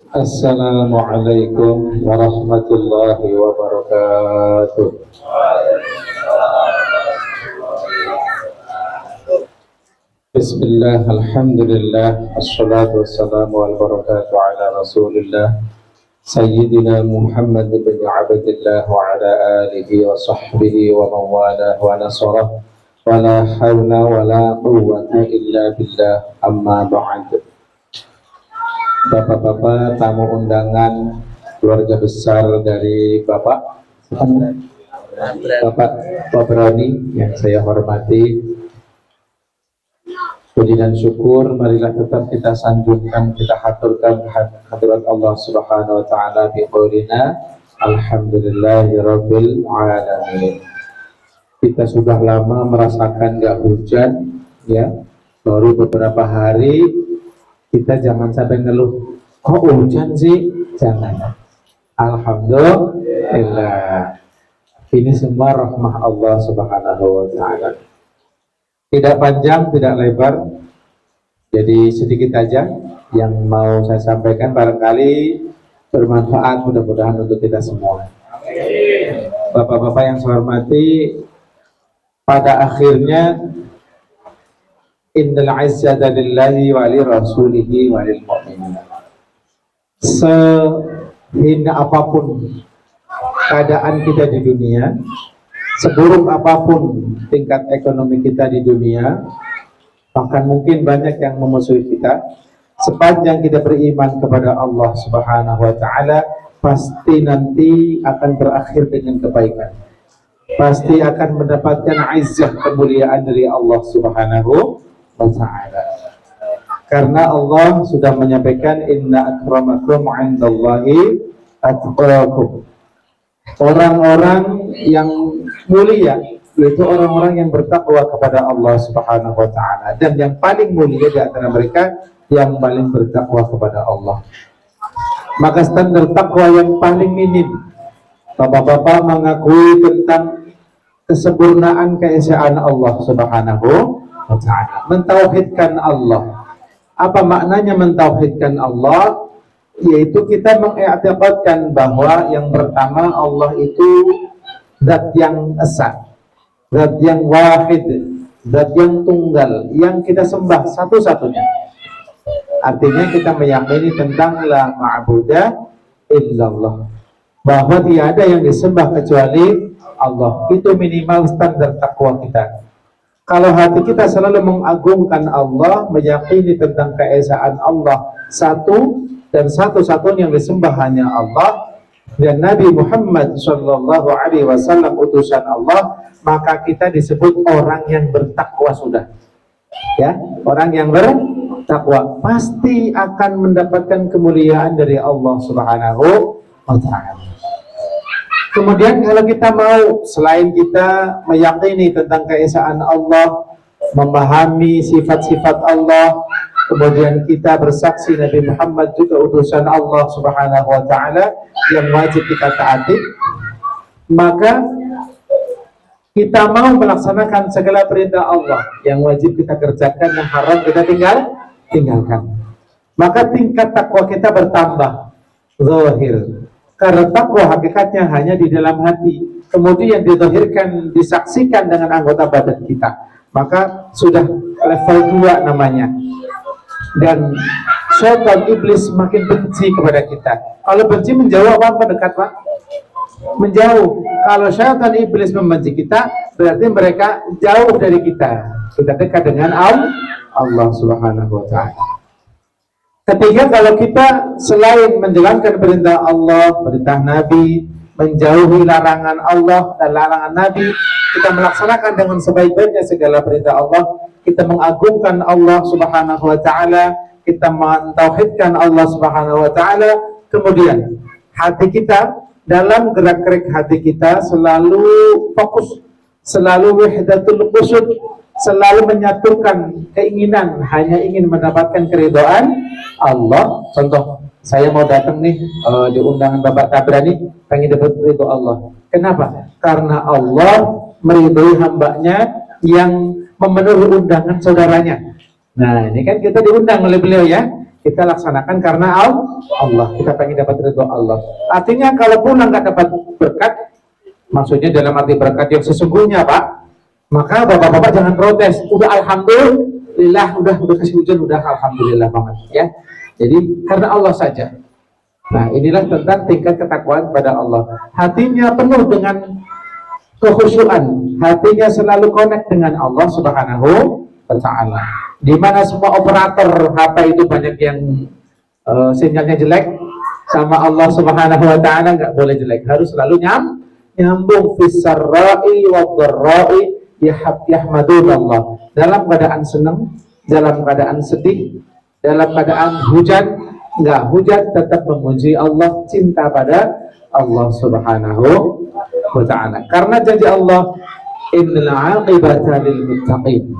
Assalamualaikum warahmatullahi wabarakatuh. Bismillah, alhamdulillah, assalatu wassalamu wal barakatuh ala rasulillah Sayyidina Muhammad bin Abdillah wa ala alihi wa sahbihi wa mawalah wa nasarah wa la hawla wa la quwwata illa billah, amma ba'd. Bapak-bapak, tamu undangan, keluarga besar dari Bapak Broni yang saya hormati, puji dan syukur marilah tetap kita sanjungkan, kita haturkan hadirat Allah Subhanahu wa taala bi qaulina alhamdulillahirabbil alamin. Kita sudah lama merasakan enggak hujan ya, baru beberapa hari. Kita jangan sampai ngeluh, kok hujan sih? Jangan. Alhamdulillah. Ini semua rahmah Allah Subhanahu wa taala. Tidak panjang, tidak lebar. Jadi sedikit aja yang mau saya sampaikan, barangkali bermanfaat mudah-mudahan untuk kita semua. Bapak-bapak yang saya hormati, pada akhirnya innal izzata lillahi wa li rasulihi wa lil mu'minin. Sehina apapun keadaan kita di dunia, seburuk apapun tingkat ekonomi kita di dunia, bahkan mungkin banyak yang memusuhi kita, sepanjang kita beriman kepada Allah Subhanahu wa taala, pasti nanti akan berakhir dengan kebaikan. Pasti akan mendapatkan izzah, kemuliaan dari Allah Subhanahu wa ta'ala. Karena Allah sudah menyampaikan inna akramakum 'indallahi atqakum. Orang-orang yang mulia yaitu orang-orang yang bertakwa kepada Allah Subhanahu wa ta'ala, dan yang paling mulia di antara mereka yang paling bertakwa kepada Allah. Maka standar takwa yang paling minim, bapak-bapak mengakui tentang kesempurnaan keesaan Allah Subhanahu wa ta'ala, mentauhidkan Allah. Apa maknanya mentauhidkan Allah? Yaitu kita mengiktikadkan bahwa yang pertama, Allah itu zat yang esa, zat yang wahid, zat yang tunggal, yang kita sembah satu-satunya. Artinya kita meyakini tentang la ma'budah illallah, bahwa tiada yang disembah kecuali Allah. Itu minimal standar takwa kita. Kalau hati kita selalu mengagungkan Allah, meyakini tentang keesaan Allah satu dan satu-satunya yang disembah hanya Allah, dan Nabi Muhammad Shallallahu Alaihi Wasallam utusan Allah, maka kita disebut orang yang bertakwa sudah. Ya, orang yang bertakwa pasti akan mendapatkan kemuliaan dari Allah Subhanahu wa Ta'ala. Kemudian kalau kita mau, selain kita meyakini tentang keesaan Allah, memahami sifat-sifat Allah, kemudian kita bersaksi Nabi Muhammad juga utusan Allah Subhanahu wa ta'ala yang wajib kita taati, maka kita mau melaksanakan segala perintah Allah yang wajib kita kerjakan, yang haram kita tinggalkan. Maka tingkat takwa kita bertambah zahir. Karena takwa hakikatnya hanya di dalam hati, kemudian dizahirkan, disaksikan dengan anggota badan kita, maka sudah level 2 namanya. Dan syaitan iblis makin benci kepada kita. Kalau benci menjauh apa mendekat, Pak? Menjauh. Kalau syaitan iblis membenci kita, berarti mereka jauh dari kita. Kita dekat dengan Allah Subhanahu wa ta'ala. Ketiga, kalau kita selain menjalankan perintah Allah, perintah Nabi, menjauhi larangan Allah dan larangan Nabi, kita melaksanakan dengan sebaik-baiknya segala perintah Allah, kita mengagungkan Allah Subhanahu wa ta'ala, kita mentauhidkan Allah Subhanahu wa ta'ala, kemudian hati kita, dalam gerak-gerik hati kita selalu fokus, selalu wahdatul qusud, selalu menyatukan keinginan hanya ingin mendapatkan keridhaan Allah. Contoh, saya mau datang nih di undangan Bapak Tabrani, pengen dapat ridho Allah. Kenapa? Karena Allah meridhoi hambanya yang memenuhi undangan saudaranya. Nah, ini kan kita diundang oleh beliau ya. kita laksanakan karena Allah. Kita pengen dapat ridho Allah. Artinya kalau pulang nggak dapat berkat, maksudnya dalam arti berkat yang sesungguhnya Pak, maka bapak-bapak jangan protes. Udah alhamdulillah, udah kasih hujan, udah alhamdulillah banget ya. Jadi karena Allah saja. Nah inilah tentang tingkat ketakwaan kepada Allah. Hatinya penuh dengan kekhusyuan, hatinya selalu connect dengan Allah Subhanahu wa Ta'ala. Di mana semua operator HP itu banyak yang sinyalnya jelek, sama Allah Subhanahu wa Ta'ala nggak boleh jelek, harus selalu nyambung fisarra'i wa dharra'i yahmadunallah. Dalam keadaan senang, dalam keadaan sedih, dalam keadaan hujan, nggak hujan tetap memuji Allah, cinta pada Allah Subhanahu wa Ta'ala. Karena janji Allah, innal 'aqibata lil muttaqin,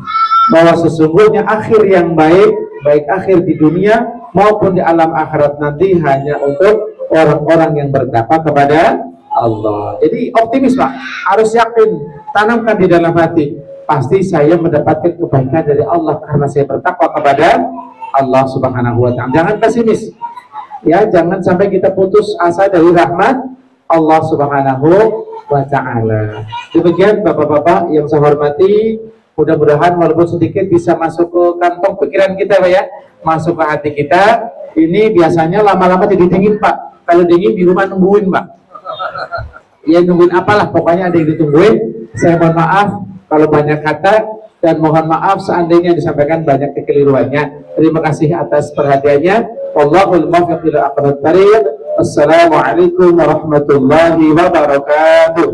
bahwa sesungguhnya akhir yang baik, baik akhir di dunia maupun di alam akhirat nanti hanya untuk orang-orang yang bertakwa kepada Allah. Jadi optimis Pak, harus yakin, tanamkan di dalam hati, pasti saya mendapatkan kebaikan dari Allah karena saya bertakwa kepada Allah Subhanahu wa Ta'ala. Jangan pesimis ya, jangan sampai kita putus asa dari rahmat Allah Subhanahu wa Ta'ala. Demikian Bapak-bapak yang saya hormati, mudah-mudahan walaupun sedikit bisa masuk ke kantong pikiran kita Pak ya, masuk ke hati kita. Ini biasanya lama-lama jadi dingin Pak. Kalau dingin di rumah nungguin Pak. Ya nungguin apalah, pokoknya ada yang ditungguin. Saya mohon maaf kalau banyak kata, dan mohon maaf seandainya disampaikan banyak kekeliruannya. Terima kasih atas perhatiannya. Wallahul muwaffiq ila aqwamit thariq. Assalamualaikum warahmatullahi wabarakatuh.